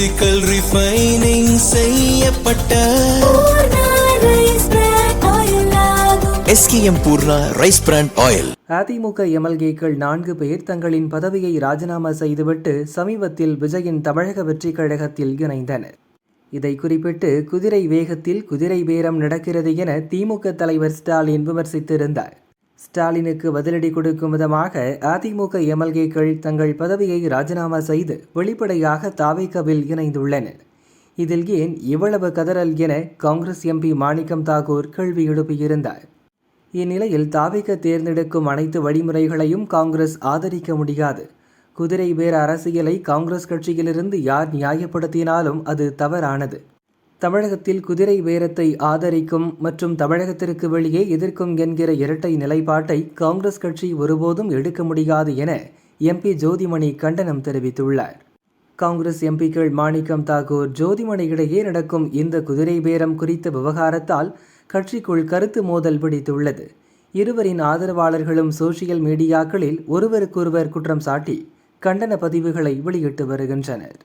Physical refining செய்யப்பட்ட SKM Poorna rice brand oil. AIADMK எம்எல்ஏக்கள் 4 பேர் தங்களின் பதவியை ராஜினாமா செய்துவிட்டு சமீபத்தில் விஜயின் தமிழக வெற்றிக் கழகத்தில் இணைந்தனர். இதை குறிப்பிட்டு குதிரை வேகத்தில் குதிரை பேரம் நடக்கிறது என திமுக தலைவர் ஸ்டாலின் விமர்சித்திருந்தார். ஸ்டாலினுக்கு பதிலடி கொடுக்கும் விதமாக அதிமுக எம்எல்ஏக்கள் தங்கள் பதவியை ராஜினாமா செய்து வெளிப்படையாக தாவேகாவில் இணைந்துள்ளனர். இதில் ஏன் இவ்வளவு கதறல் என காங்கிரஸ் எம்பி மாணிக்கம் தாக்கூர் கேள்வி எழுப்பியிருந்தார். இந்நிலையில் தாவேகா தேர்ந்தெடுக்கும் அனைத்து வழிமுறைகளையும் காங்கிரஸ் ஆதரிக்க முடியாது. குதிரை பேர அரசியலை காங்கிரஸ் கட்சியிலிருந்து யார் நியாயப்படுத்தினாலும் அது தவறானது. தமிழகத்தில் குதிரை பேரத்தை ஆதரிக்கும் மற்றும் தமிழகத்திற்கு வெளியே எதிர்க்கும் என்கிற இரட்டை நிலைப்பாட்டை காங்கிரஸ் கட்சி ஒருபோதும் எடுக்க முடியாது என எம்பி ஜோதிமணி கண்டனம் தெரிவித்துள்ளார். காங்கிரஸ் எம்பிக்கள் மாணிக்கம் தாக்கூர், ஜோதிமணி இடையே நடக்கும் இந்த குதிரை பேரம் குறித்த விவகாரத்தால் கட்சிக்குள் கருத்து மோதல் வெடித்துள்ளது. இருவரின் ஆதரவாளர்களும் சோசியல் மீடியாக்களில் ஒருவருக்கொருவர் குற்றம் சாட்டி கண்டன பதிவுகளை வெளியிட்டு வருகின்றனர்.